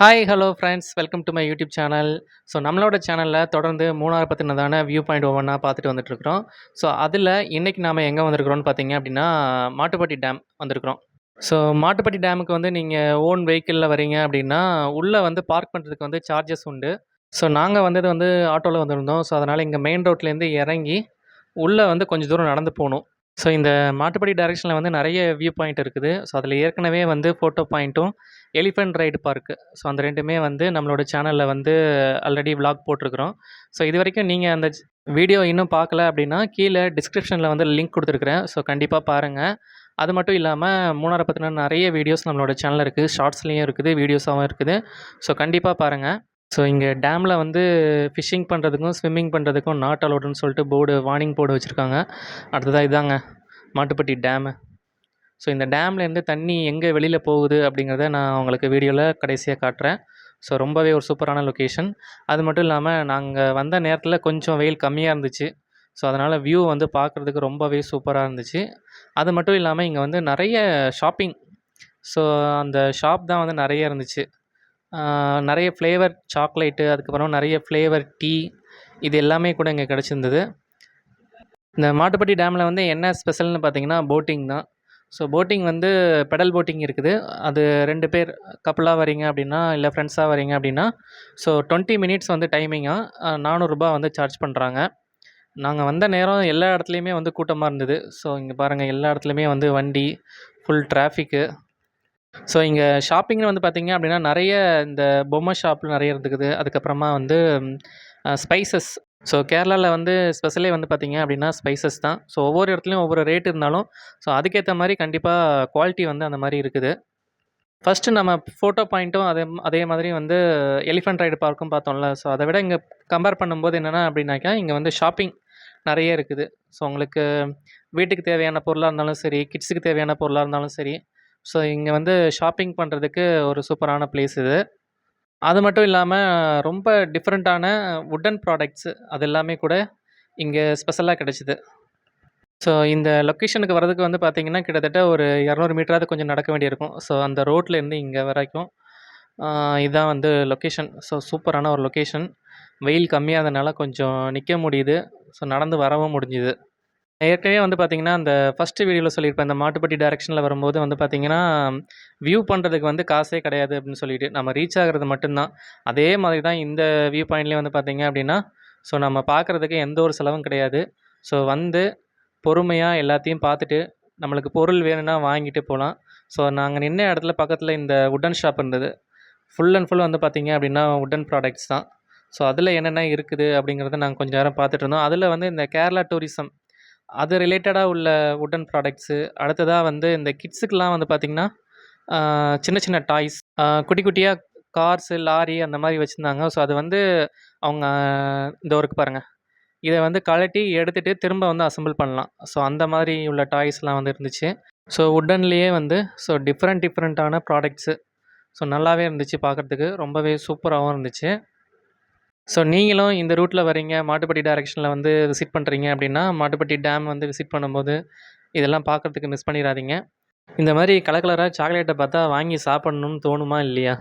Hi, hello friends. Welcome to my YouTube channel. So நம்மளோட சேனல்ல தொடர்ந்து மூணார பத்தினதான வியூ பாயிண்ட் ஒவ்வொன்னா பார்த்துட்டு வந்துட்டுருக்கிறோம். ஸோ அதில இன்னைக்கு நாம எங்க வந்திருக்கிறோம்னு பார்த்தீங்க அப்படின்னா, மாட்டுப்பட்டி டேம் வந்திருக்கிறோம். ஸோ மாட்டுப்பட்டி டேமுக்கு வந்து நீங்க ஓன் வெஹிக்கிள்ல வரீங்க அப்படின்னா, உள்ள வந்து பார்க் பண்றதுக்கு வந்து சார்ஜஸ் உண்டு. ஸோ நாங்க வந்தது வந்து ஆட்டோல வந்திருந்தோம். ஸோ அதனால இங்க மெயின் ரோட்லேருந்து இறங்கி, உள்ள வந்து கொஞ்சம் தூரம் நடந்து போணும். ஸோ இந்த மாட்டுப்பட்டி டைரக்ஷன்ல வந்து நெறைய வியூ பாயிண்ட் இருக்குது. ஸோ அதில ஏற்கனவே வந்து ஃபோட்டோ பாயிண்ட்டும், எலிஃபண்ட் ரைடு பார்க்கு. ஸோ அந்த 2மே வந்து நம்மளோட சேனல்ல வந்து ஆல்ரெடி விளாக் போட்டிருக்கிறோம். ஸோ இதுவரைக்கும் நீங்க அந்த வீடியோ இன்னும் பார்க்கல அப்படின்னா, கீழ டிஸ்கிரிப்ஷன்ல வந்து லிங்க் குடுத்துருக்கிறேன். ஸோ கண்டிப்பா பாருங்க. அது மட்டும் இல்லாம மூணார பத்தின நெறைய வீடியோஸ் நம்மளோட சேனல்ல இருக்கு. ஷார்ட்ஸ்லயும் இருக்குது, வீடியோஸாவும் இருக்குது. ஸோ கண்டிப்பா பாருங்க. ஸோ இங்க டேம்ல வந்து ஃபிஷிங் பண்ணுறதுக்கும், ஸ்விம்மிங் பண்ணுறதுக்கும் நாட் அலோடுன்னு சொல்லிட்டு வார்னிங் போர்டு வச்சுருக்காங்க. அடுத்ததா இதாங்க மாட்டுப்பட்டி டேமு. ஸோ இந்த டேம்லேருந்து தண்ணி எங்கே வெளியில போகுது அப்படிங்கிறத நான் உங்களுக்கு வீடியோல கடைசியா காட்டுறேன். ஸோ ரொம்பவே ஒரு சூப்பரான லொக்கேஷன். அது மட்டும் இல்லாம நாங்க வந்த நேரத்தில கொஞ்சம் வெயில் கம்மியா இருந்துச்சு. ஸோ அதனால வியூ வந்து பார்க்குறதுக்கு ரொம்பவே சூப்பரா இருந்துச்சு. அது மட்டும் இல்லாம இங்க வந்து நெறைய ஷாப்பிங். ஸோ அந்த ஷாப் தான் வந்து நெறைய இருந்துச்சு. நெறைய ஃப்ளேவர் சாக்லேட்டு, அதுக்கப்புறம் நெறைய ஃப்ளேவர் டீ இது எல்லாமே கூட இங்க கெடைச்சிருந்தது. இந்த மாட்டுப்பட்டி டேம்ல வந்து என்ன ஸ்பெஷல்னு பார்த்தீங்கன்னா, போட்டிங் தான். ஸோ போட்டிங் வந்து பெடல் போட்டிங் இருக்குது. அது 2 பேர் கப்புலா வரீங்க அப்படின்னா, இல்ல ஃப்ரெண்ட்ஸா வரீங்க அப்படின்னா, ஸோ 20 மினிட்ஸ் வந்து டைமிங்கா ரூ. 400 வந்து சார்ஜ் பண்றாங்க. நாங்க வந்த நேரம் எல்லா இடத்துலயுமே வந்து கூட்டமா இருந்தது. ஸோ இங்க பாருங்க எல்லா இடத்துலயுமே வந்து வண்டி, ஃபுல் டிராஃபிக்கு. ஸோ இங்க ஷாப்பிங்ன்னு வந்து பார்த்தீங்க அப்படின்னா, நெறைய இந்த பொம்மை ஷாப் நெறைய இருந்துக்குது. அதுக்கப்புறமா வந்து ஸ்பைசஸ். ஸோ கேரளால வந்து ஸ்பெஷலே வந்து பார்த்தீங்க அப்படின்னா, ஸ்பைசஸ் தான். ஸோ ஒவ்வொரு இடத்துலயும் ஒவ்வொரு ரேட் இருந்தாலும், ஸோ அதுக்கேத்த மாரி கண்டிப்பா குவாலிட்டி வந்து அந்த மாரி இருக்குது. ஃபர்ஸ்ட்டு நம்ம ஃபோட்டோ பாயிண்ட்டும் அதே அதே மாதிரி வந்து எலிஃபண்ட் ரைடு பார்க்கும் பார்த்தோம்ல. ஸோ அத விட இங்க கம்பேர் பண்ணும்போது என்னென்னா அப்படின்னாக்கா, இங்க வந்து ஷாப்பிங் நெறைய இருக்குது. ஸோ உங்களுக்கு வீட்டுக்கு தேவையான பொருளா இருந்தாலும் சரி, கிட்ஸுக்கு தேவையான பொருளா இருந்தாலும் சரி, ஸோ இங்க வந்து ஷாப்பிங் பண்றதுக்கு ஒரு சூப்பரான பிளேஸ் இது. அது மட்டும் இல்லாம ரொம்ப டிஃபரண்டான வுட்டன் ப்ராடக்ட்ஸு அது எல்லாமே கூட இங்க ஸ்பெஷலா கிடைச்சது. ஸோ இந்த லொக்கேஷனுக்கு வரதுக்கு வந்து பார்த்தீங்கன்னா, கிட்டத்தட்ட ஒரு 200 மீட்டராவது கொஞ்சம் நடக்க வேண்டியிருக்கும். ஸோ அந்த ரோட்லேருந்து இங்க வரைக்கும். ஆ இதான் வந்து லொக்கேஷன். ஸோ சூப்பரான ஒரு லொக்கேஷன். வெயில் கம்மியா இருந்தனால கொஞ்சம் நிக்க முடியுது. ஸோ நடந்து வரவும் முடிஞ்சுது. ஏற்கனவே வந்து பார்த்தீங்கன்னா, அந்த ஃபர்ஸ்ட்டு வீடியோல சொல்லியிருப்பேன். இந்த மாட்டுப்பட்டி டைரக்ஷன்ல வரும்போது வந்து பார்த்தீங்கன்னா, வியூ பண்றதுக்கு வந்து காசே கிடையாது அப்படின்னு சொல்லிட்டு. நம்ம ரீச் ஆகுறது மட்டும் தான். அதே மாதிரி தான் இந்த வியூ பாயிண்ட்லயும் வந்து பார்த்தீங்க அப்படின்னா, ஸோ நம்ம பார்க்குறதுக்கு எந்த ஒரு செலவும் கிடையாது. ஸோ வந்து பொறுமையா எல்லாத்தையும் பார்த்துட்டு, நம்மளுக்கு பொருள் வேணும்னா வாங்கிட்டு போலாம். ஸோ நாங்க நின்ன இடத்துல பக்கத்துல இந்த வுட்டன் ஷாப் இருந்தது. ஃபுல் அண்ட் ஃபுல் வந்து பார்த்தீங்க அப்படின்னா, வுட்டன் ப்ராடக்ட்ஸ் தான். ஸோ அதில என்னென்ன இருக்குது அப்படிங்கிறத நாங்க கொஞ்ச நேரம் பார்த்துட்டு இருந்தோம். அதில வந்து இந்த கேரளா டூரிசம் அது ரிலேட்டடா உள்ள வுட்டன் ப்ராடக்ட்ஸு, அடுத்ததா வந்து இந்த கிட்ஸுக்குலாம் வந்து பார்த்தீங்கன்னா, ஆ சின்ன சின்ன டாய்ஸ், குட்டி குட்டியா கார்ஸு, லாரி அந்த மாரி வச்சிருந்தாங்க. ஸோ அது வந்து அவங்க இதோ இருக்கு பாருங்க. இத வந்து கழட்டி எடுத்துட்டு திரும்ப வந்து அசெம்பிள் பண்ணலாம். ஸோ அந்த மாரி உள்ள டாய்ஸ்லாம் வந்து இருந்துச்சு. ஸோ வுட்டன்லேயே வந்து ஸோ டிஃப்ரெண்ட்டான ப்ராடக்ட்ஸு. ஸோ நல்லாவே இருந்துச்சு பார்க்கறதுக்கு. ரொம்பவே சூப்பராவும் இருந்துச்சு. ஸோ நீங்களும் இந்த ரூட்ல வரீங்க, மாட்டுப்பட்டி டைரக்ஷன்ல வந்து விசிட் பண்றீங்க அப்படின்னா, மாட்டுப்பட்டி டேம் வந்து விசிட் பண்ணும்போது, இதெல்லாம் பார்க்கறதுக்கு மிஸ் பண்ணிறாதீங்க. இந்த மாரி கலர் கலரா சாக்லேட்ட பார்த்தா வாங்கி சாப்பிடணும்னு தோணுமா? இல்லையா?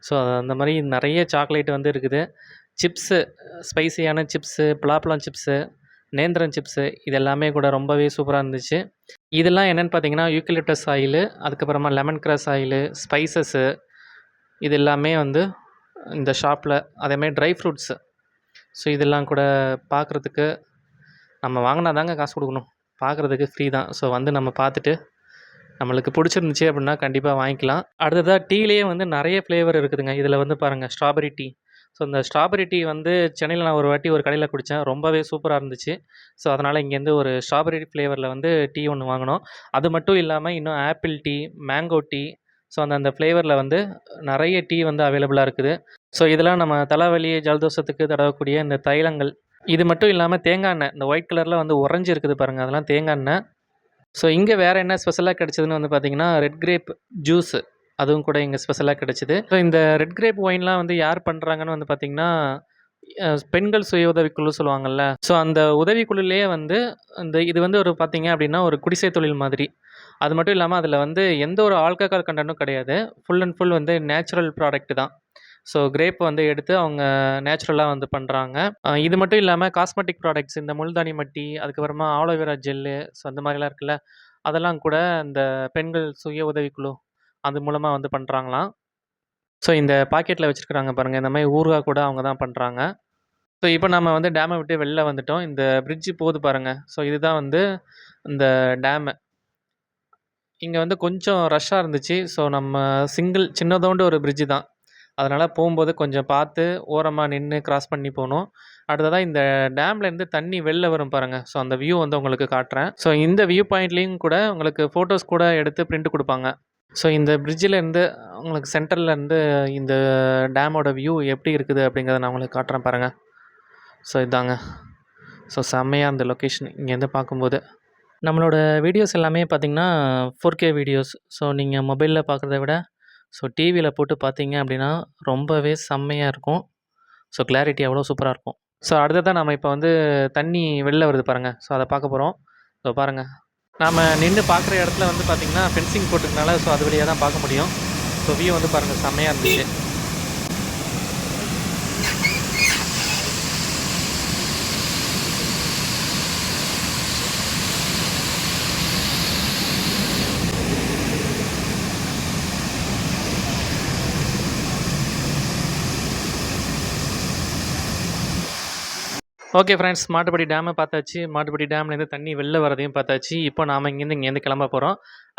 ஸோ அந்த மாரி நெறைய சாக்லேட் வந்து இருக்குது. சிப்ஸு, ஸ்பைசியான சிப்ஸு, பலாப்பழம் சிப்ஸு, நேந்திரம் சிப்ஸு இது எல்லாமே கூட ரொம்பவே சூப்பரா இருந்துச்சு. இதெல்லாம் என்னன்னு பார்த்தீங்கன்னா, யூக்கலிப்டஸ் ஆயிலு, அதுக்கப்புறமா லெமன் கிராஸ் ஆயிலு, ஸ்பைசஸு இது எல்லாமே வந்து இந்த ஷாப்ல அதேமாரி ட்ரை ஃப்ரூட்ஸு. ஸோ இதெல்லாம் கூட பார்க்குறதுக்கு நம்ம வாங்குனா தாங்க காசு குடுக்கணும். பார்க்குறதுக்கு ஃப்ரீ தான். ஸோ வந்து நம்ம பார்த்துட்டு, நம்மளுக்கு புடிச்சிருந்துச்சு அப்டின்னா கண்டிப்பா வாங்கிக்கலாம். அடுத்ததா டீலயே வந்து நெறைய ஃப்ளேவர் இருக்குதுங்க. இதில வந்து பாருங்க ஸ்ட்ராபெர்ரி டீ. ஸோ இந்த ஸ்ட்ராபெர்ரி டீ வந்து சென்னையில நான் ஒரு வாட்டி ஒரு கடையில குடிச்சேன். ரொம்பவே சூப்பரா இருந்துச்சு. ஸோ அதனால இங்கேருந்து ஒரு ஸ்ட்ராபெர்ரி ஃப்ளேவர்ல வந்து டீ ஒண்ணு வாங்குனோம். அது மட்டும் இல்லாம இன்னும் apple tea, mango tea so அந்த ஃப்ளேவர்ல வந்து நெறைய டீ வந்து அவைலபிளா இருக்குது. ஸோ இதெல்லாம் நம்ம தலைவலி, ஜலதோஷத்துக்கு தடவக்கூடிய இந்த தைலங்கள். இது மட்டும் இல்லாம தேங்காய் எண்ணெய். இந்த ஒயிட் கலர்ல வந்து உறைஞ்சு இருக்குது பாருங்க. அதெல்லாம் தேங்காய் எண்ணெய். ஸோ இங்க வேற என்ன ஸ்பெஷலா கிடைச்சதுன்னு வந்து பார்த்தீங்கன்னா, ரெட் கிரேப் ஜூஸு. அதுவும் கூட இங்க ஸ்பெஷலா கிடைச்சது. ஸோ இந்த ரெட் கிரேப் ஒயின்லாம் வந்து யார் பண்றாங்கன்னு வந்து பார்த்தீங்கன்னா, பெண்கள் சுய உதவிக்குழு சொல்லுவாங்கல்ல. ஸோ அந்த உதவிக்குழுலயே வந்து இது வந்து ஒரு பார்த்தீங்க அப்படின்னா, ஒரு குடிசை தொழில் மாதிரி. அது மட்டும் இல்லாம அதில வந்து எந்த ஒரு ஆல்கஹால் கன்டென்ட்டும் கிடையாது. ஃபுல் அண்ட் ஃபுல் வந்து நேச்சுரல் ப்ராடக்ட் தான். ஸோ கிரேப் வந்து எடுத்து அவங்க நேச்சுரலா வந்து பண்றாங்க. இது மட்டும் இல்லாம காஸ்மெட்டிக் ப்ராடக்ட்ஸ் இந்த முல்தானி மட்டி, அதுக்கப்புறமா ஆலோவேரா ஜெல்லு, ஸோ அந்த மாரிலாம் இருக்குல்ல, அதெல்லாம் கூட இந்த பெண்கள் சுய உதவிக்குழு அது மூலமா வந்து பண்றாங்களாம். ஸோ இந்த பாக்கெட்ல வச்சிருக்காங்க பாருங்க. இந்த மாரி ஊறுகாய் கூட அவங்க தான் பண்றாங்க. ஸோ இப்ப நம்ம வந்து டேம விட்டு வெளில வந்துட்டோம். இந்த பிரிட்ஜ் போகுது பாருங்க. ஸோ இதுதான் வந்து இந்த டேமு. இங்க வந்து கொஞ்சம் ரஷ்ஷா இருந்துச்சு. ஸோ நம்ம சின்னதோண்டு ஒரு பிரிட்ஜ் தான். அதனால போம்போது கொஞ்சம் பார்த்து ஓரமா நின்னு கிராஸ் பண்ணி போணும். அடுத்ததா இந்த டேம்லேருந்து தண்ணி வெளில வரும் பாருங்க. ஸோ அந்த வியூ வந்து உங்களுக்கு காட்டுறேன். ஸோ இந்த வியூ பாயிண்ட்லேயும் கூட உங்களுக்கு ஃபோட்டோஸ் கூட எடுத்து பிரிண்ட் குடுப்பாங்க. ஸோ இந்த பிரிட்ஜிலேருந்து உங்களுக்கு சென்டர்லேருந்து இந்த டேமோட வியூ எப்படி இருக்குது அப்படிங்கிறத நான் உங்களுக்கு காட்டுறேன் பாருங்க. ஸோ இதாங்க. ஸோ செம்மையா அந்த லொக்கேஷன் இங்கேருந்து பார்க்கும்போது. நம்மளோட வீடியோஸ் எல்லாமே பார்த்தீங்கன்னா, 4K வீடியோஸ். ஸோ நீங்க மொபைல்ல பார்க்குறத விட, ஸோ டிவியில போட்டு பார்த்தீங்க அப்படின்னா, ரொம்பவே செம்மையா இருக்கும். ஸோ கிளாரிட்டி அவ்வளோ சூப்பரா இருக்கும். ஸோ அடுத்ததா நம்ம இப்போ வந்து தண்ணி வெளில வருது பாருங்க. ஸோ அத பார்க்க போறோம். ஸோ பாருங்க. நாம நின்னு பார்க்குற இடத்துல வந்து பார்த்தீங்கன்னா, ஃபென்சிங் போட்டிருக்கனால ஸோ அது வழியா தான் பார்க்க முடியும். ஸோ வியூ வந்து பாருங்க செம்மையா இருந்துச்சு. ஓகே ஃப்ரெண்ட்ஸ், மாட்டுப்பட்டி டேம பார்த்தாச்சு. மாட்டுப்பட்டி டேம்லேருந்து தண்ணி வெளில வரதையும் பார்த்தாச்சு. இப்போ நாம இங்கேருந்து கிளம்ப போறோம்.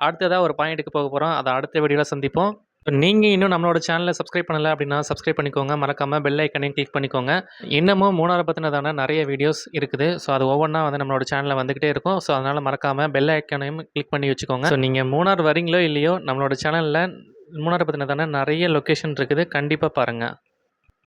அடுத்ததா ஒரு பாயிண்ட்டுக்கு போக போறோம். அத அடுத்த வீடியோல சந்திப்போம். நீங்க இன்னும் நம்மளோட சேனல சப்ஸ்கிரைப் பண்ணல அப்படின்னா, சப்ஸ்கிரைப் பண்ணிக்கோங்க. மறக்காம பெல் ஐக்கனையும் கிளிக் பண்ணிக்கோங்க. இன்னமும் மூணார பத்தினதான நெறைய வீடியோஸ் இருக்குது. ஸோ அது ஒவ்வொன்னா வந்து நம்மளோட சேனல்ல வந்துகிட்டே இருக்கும். ஸோ அதனால மறக்காம பெல் ஐக்கனையும் கிளிக் பண்ணி வச்சுக்கோங்க. ஸோ நீங்க மூணார் வரீங்களோ இல்லையோ, நம்மளோட சேனல்ல மூணார பத்தினதான நெறைய லொகேஷன் இருக்குது. கண்டிப்பா பாருங்க.